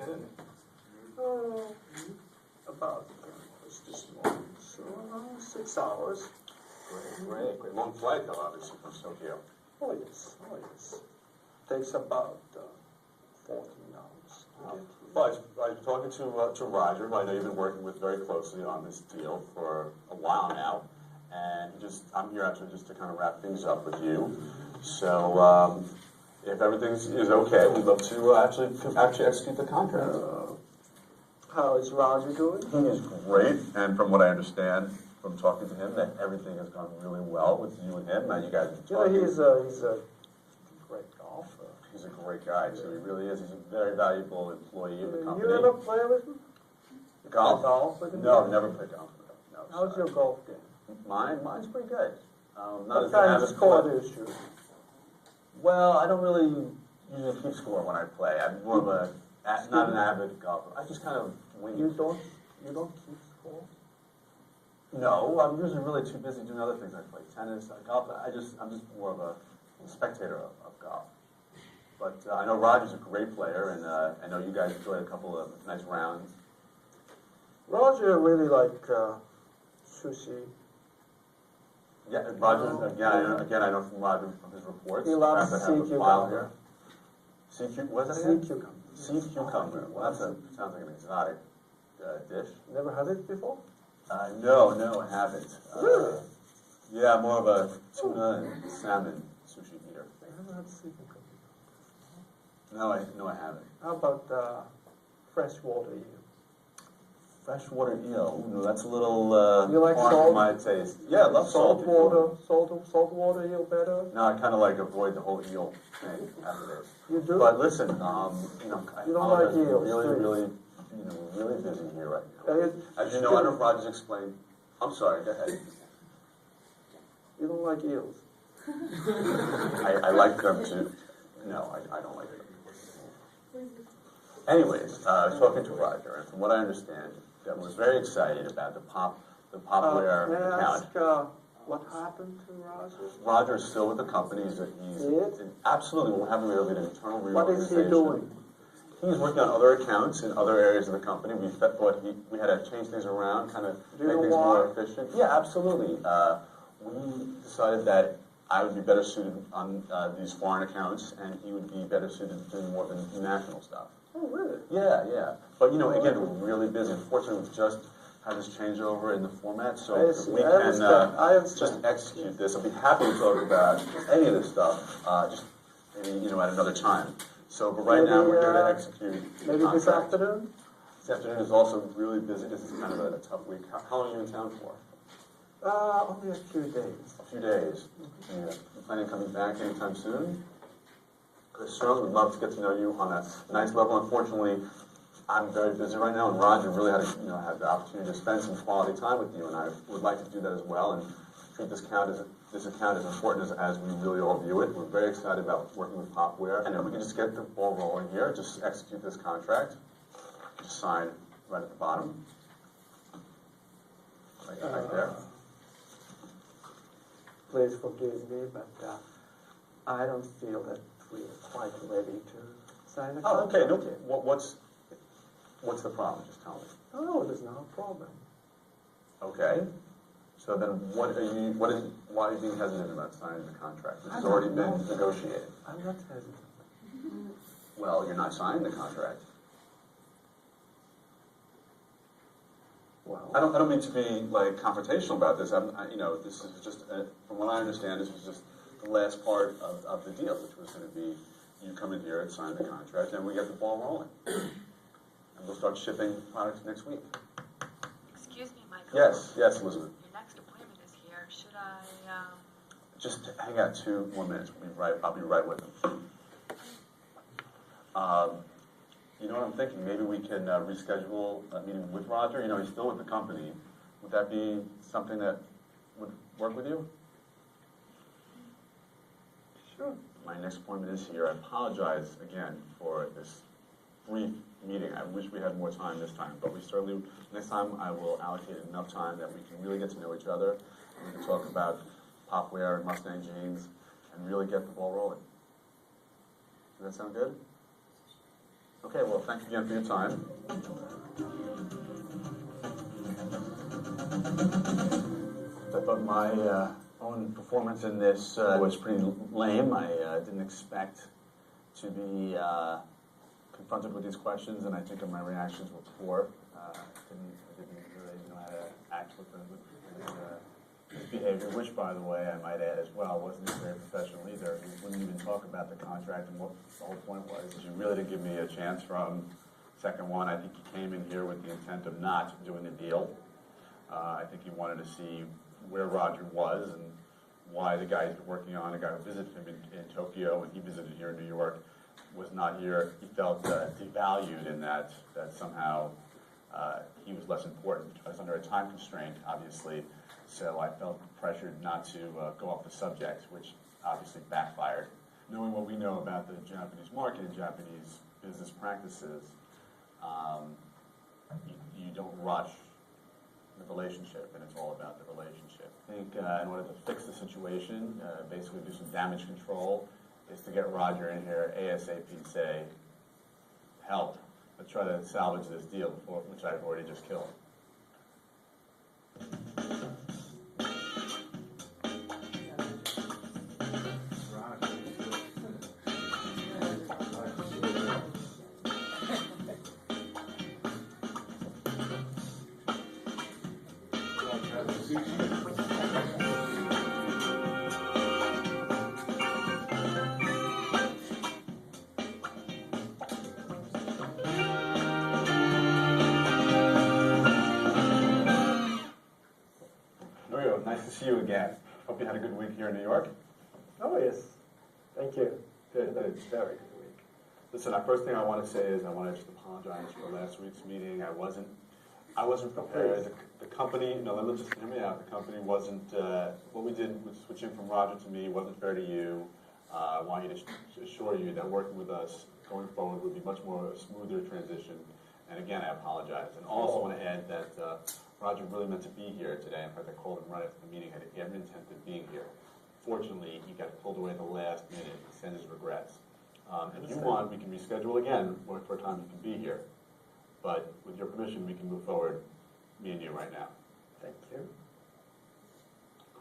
in? About this morning, so 6 hours. Great. Long flight, though, obviously, from Tokyo. Oh yes. Takes about 14 hours. to get here. Well, I was talking to Roger, who I know you've been working with very closely on this deal for a while now, and I'm here actually just to kind of wrap things up with you. So, if everything is okay, we'd love to actually execute the contract. How is Roger doing? He is great, and from what I understand from talking to him, that everything has gone really well with you and him. Now you guys are talking. He's a great golfer. He's a great guy, so he really is. He's a very valuable employee of the company. You ever play with him? Golf? Golf with him? No, never played golf with him. No, How's sorry. your golf game? Mine's pretty good. Not What as kind of avid score player. do you shoot? Well, I don't really usually keep score when I play. I'm more of not an avid golfer. I just kind of wing You it. don't keep score? No, I'm usually really too busy doing other things. I play tennis, golf. I'm just more of a spectator of golf. But I know Roger's a great player, and I know you guys enjoyed a couple of nice rounds. Roger really like sushi. Yeah, Roger. Again, I know from Roger from his reports. He loves In fact, I have sea the file cucumber. here. What's that Sea again? cucumber. Sea cucumber. Well, sounds like an exotic dish. Never had it before? No, I haven't. Really? Yeah, more of a tuna and salmon sushi eater. I never had sea cucumber. No, I haven't. How about freshwater eel? Freshwater eel. Ooh, no, that's a little You like far salt? from my taste. Yeah, I love Salt salty food. water, saltwater eel better? No, I kind of like avoid the whole eel thing after this. You do? But listen, I You don't apologize. like eels, We're do really, you? we're really busy here right now. Uh, As you know, I know Roger's explained. I'm sorry. Go ahead. You don't like eels? I like them too. No, I don't like them. Anyways, I was talking to Roger, and from what I understand, that was very excited about the Popware May I account. ask what happened to Roger? Roger is still with the company. He's Yes? absolutely. We're having an internal What is reorganization. he doing? He's working on other accounts in other areas of the company. We thought we had to change things around, kind of Do you make know things why? more efficient. Yeah, absolutely. We decided that I would be better suited on these foreign accounts, and he would be better suited to doing more of the national stuff. Oh, really? Yeah. But again, we're really busy. Unfortunately, we've just had this changeover in the format, so I if see. we I can understand. I understand. just execute this, I'll be happy to talk about any of this stuff, just maybe at another time. So, but right now we're here to execute. the Maybe this contract. afternoon? This afternoon is also really busy. This is kind of a tough week. How long are you in town for? Only a few days. A few days. Yeah. You planning on coming back anytime soon? Because certainly would love to get to know you on a nice level. Unfortunately, I'm very busy right now, and Roger really had to, have the opportunity to spend some quality time with you, and I would like to do that as well and treat this account as important as we really all view it. We're very excited about working with Popware, and if we can just get the ball rolling here, just execute this contract, just sign right at the bottom, right there. Please forgive me, but I don't feel that we are quite ready to sign the Oh, contract. okay. No, what's the problem? Just tell me. Oh, there's no problem. Okay. So then, why are you being hesitant about signing the contract? This has I already don't been know. negotiated. I'm not hesitant. Well, you're not signing the contract. Well, I don't mean to be confrontational about this. This is just from what I understand, this was just the last part of the deal, which was going to be you come in here and sign the contract, and we get the ball rolling, and we'll start shipping products next week. Excuse me, Michael. Yes, Elizabeth. Your next appointment is here. Should I, Just hang out 2 more minutes. I'll be right with them. You know what I'm thinking? Maybe we can reschedule a meeting with Roger. He's still with the company. Would that be something that would work with you? sure. My next appointment is here. I apologize again for this brief meeting. I wish we had more time this time, but next time I will allocate enough time that we can really get to know each other. And we can talk about Popware and Mustang jeans and really get the ball rolling. Does that sound good? Okay. Okay, well, thank you again for your time. I thought my own performance in this was pretty lame. I didn't expect to be confronted with these questions, and I think my reactions were poor. I didn't really know how to act with his behavior, which, by the way, I might add as well, wasn't very professional either. We wouldn't even talk about the contract, and what the whole point was is you really didn't give me a chance from second one. I think he came in here with the intent of not doing a deal. I think he wanted to see where Roger was and why the guy he's been working on, a guy who visited him in Tokyo and he visited here in New York, was not here. He felt devalued in that somehow he was less important. I was under a time constraint, obviously, so I felt pressured not to go off the subject, which obviously backfired. Knowing what we know about the Japanese market and Japanese business practices, you don't rush the relationship, and it's all about the relationship. I think in order to fix the situation, basically do some damage control, is to get Roger in here ASAP and say, help, let's try to salvage this deal, which I've already just killed. Nice to see you again. Hope you had a good week here in New York. Oh, yes. Thank you. Good. It's a very good week. Listen, the first thing I want to say is I want to just apologize for last week's meeting. I wasn't prepared. The company, no, let me just hear me out. The company wasn't, what we did was switching from Roger to me wasn't fair to you. I want you to assure you that working with us going forward would be much more a smoother transition. And again, I apologize. And also want to add that Roger really meant to be here today. In fact, I called him right after the meeting, had every intent of being here. Fortunately, he got pulled away at the last minute. He sent his regrets. If you want, we can reschedule again for a time you can be here. But with your permission, we can move forward, me and you right now. Thank you.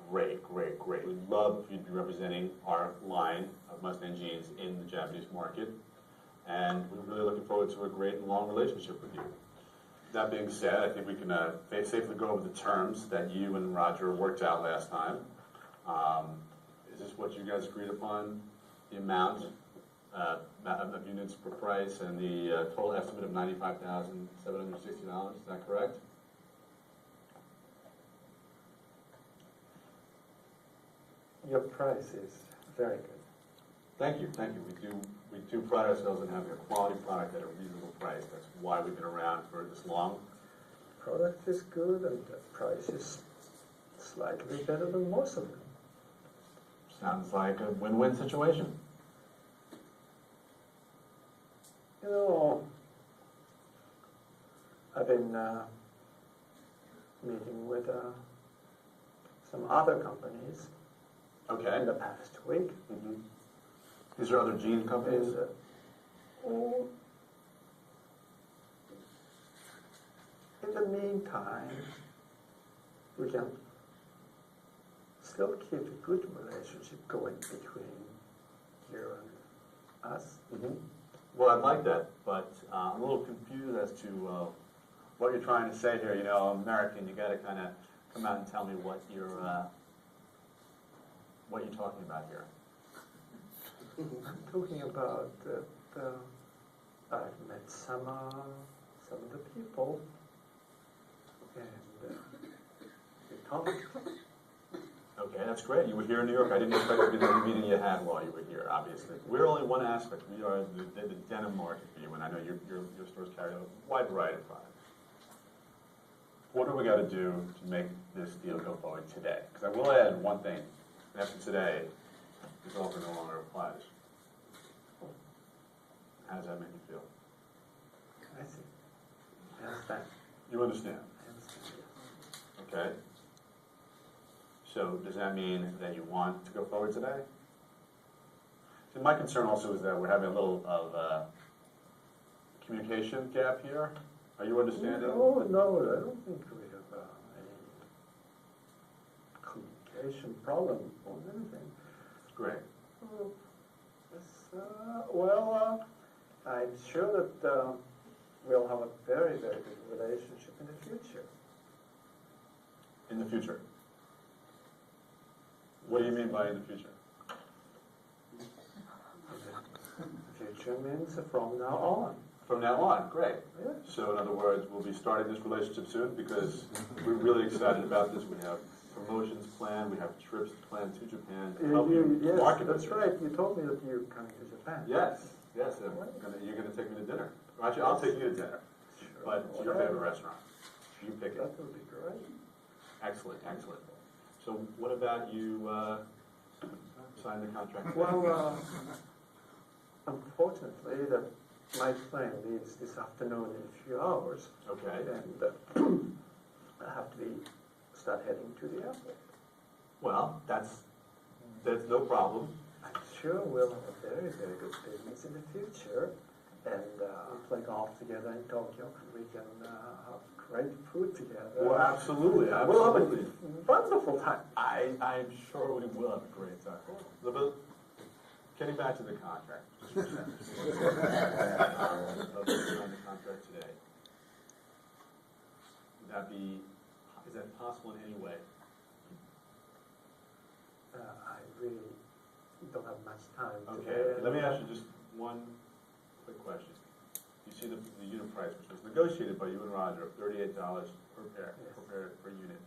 Great, great, great. We'd love for you to be representing our line of Mustang jeans in the Japanese market. And we're really looking forward to a great and long relationship with you. That being said, I think we can safely go over the terms that you and Roger worked out last time. Is this what you guys agreed upon? The amount of units per price and the total estimate of $95,760, is that correct? Your price is very good. Thank you, thank you. We do pride ourselves in having a quality product at a reasonable price. That's why we've been around for this long. Product is good and the price is slightly better than most of them. Sounds like a win-win situation. You know, I've been meeting with some other companies Okay. in the past week. Mm-hmm. Is there other jean companies? And, in the meantime, we can still keep a good relationship going between you and us. Mm-hmm. Well, I'd like that, but I'm a little confused as to what you're trying to say here. You know, I'm American. You got to kind of come out and tell me what you're talking about here. I'm talking about I've met some of the people, and we talked. Okay, that's great. You were here in New York. I didn't expect to be the only meeting you had while you were here, obviously. We're only one aspect. We are the denim market for you, and I know your stores carry a wide variety of products. What do we got to do to make this deal go forward today? Because I will add one thing. After today, this offer no longer applies. How does that make you feel? I see. I understand. You understand? I understand. Okay. So does that mean that you want to go forward today? See, my concern also is that we're having a little of communication gap here? Are you understanding? No, I don't think we have any communication problem or anything. Great. I'm sure that we'll have a very, very good relationship in the future. In the future? What do you mean by in the future? Future means from now on. From now on, great. Yeah. So in other words, we'll be starting this relationship soon because we're really excited about this. We have promotions planned, we have trips planned to Japan to help you Yes, market that's this. right. You told me that you're coming to Japan. Yes, you're gonna take me to dinner. Actually, I'll take you to dinner, Sure. but to your favorite restaurant. You pick it. That would be great. Excellent, excellent. So what about you, sign the contract today? Well, unfortunately, my plane leaves this afternoon in a few hours, Okay, and I have to start heading to the airport. well, that's no problem. I'm sure we'll have a very, very good business in the future, and we'll play golf together in Tokyo, and we can have great food together. Well, absolutely, We'll have absolutely. a wonderful time. I'm sure we will have a great time. Elizabeth, getting back to the contract. Just for a second. I'll sign the contract today. Is that possible in any way? I really don't have much time Okay, today. let me ask you just one quick question. You see the unit price, which was negotiated by you and Roger, of $38 per pair, per unit,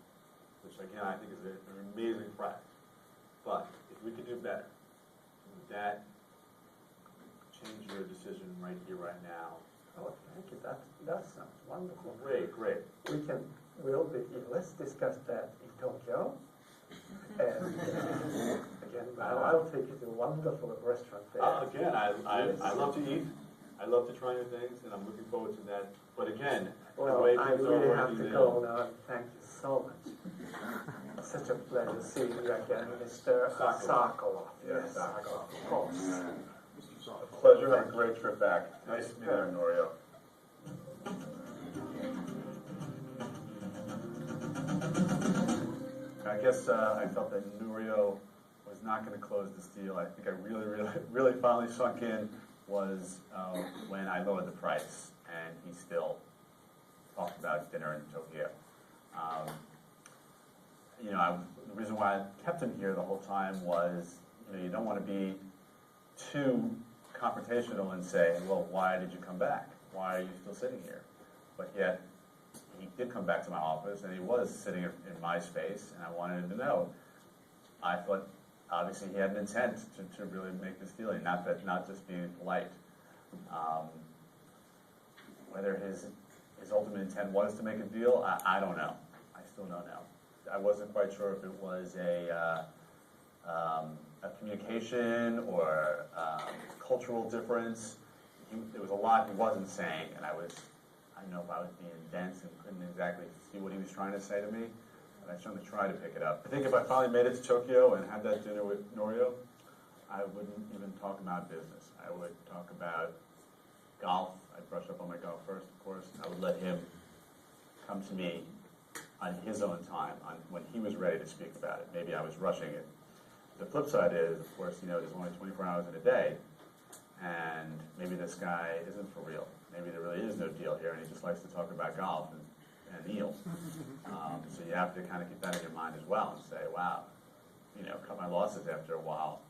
which again, I think is an amazing price. But if we could do better, would that change your decision right here, right now? Oh, thank you. That sounds wonderful. Great, great. Let's discuss that in Tokyo. And again, I'll take you to a wonderful restaurant there. Again, I love to eat. I love to try new things, and I'm looking forward to that. But again, the Well, way I things are really have working to now. go now, and thank you so much. Such a pleasure seeing you again, Mr. Sokolov. Yes, Sokolov, of course. Pleasure, have a great trip back. Nice to meet you, Norio. I guess I felt that Norio was not going to close this deal. I think I really finally sunk in was when I lowered the price, and he still talked about dinner in Tokyo. The reason why I kept him here the whole time was, you don't want to be too confrontational and say, well, why did you come back? Why are you still sitting here? But yet, he did come back to my office, and he was sitting in my space, and I wanted him to know. I thought, obviously, he had an intent to really make this deal, and not just being polite. Whether his ultimate intent was to make a deal, I don't know. I still don't know. I wasn't quite sure if it was a communication or cultural difference. There was a lot he wasn't saying, and I don't know if I was being dense and couldn't exactly see what he was trying to say to me, but I certainly tried to pick it up. I think if I finally made it to Tokyo and had that dinner with Norio, I wouldn't even talk about business. I would talk about golf. I'd brush up on my golf first, of course. I would let him come to me on his own time, when he was ready to speak about it. Maybe I was rushing it. The flip side is, of course, there's only 24 hours in a day, and maybe this guy isn't for real. Maybe there really is no deal here, and he just likes to talk about golf and eels. So you have to kind of keep that in your mind as well and say, wow, cut my losses after a while.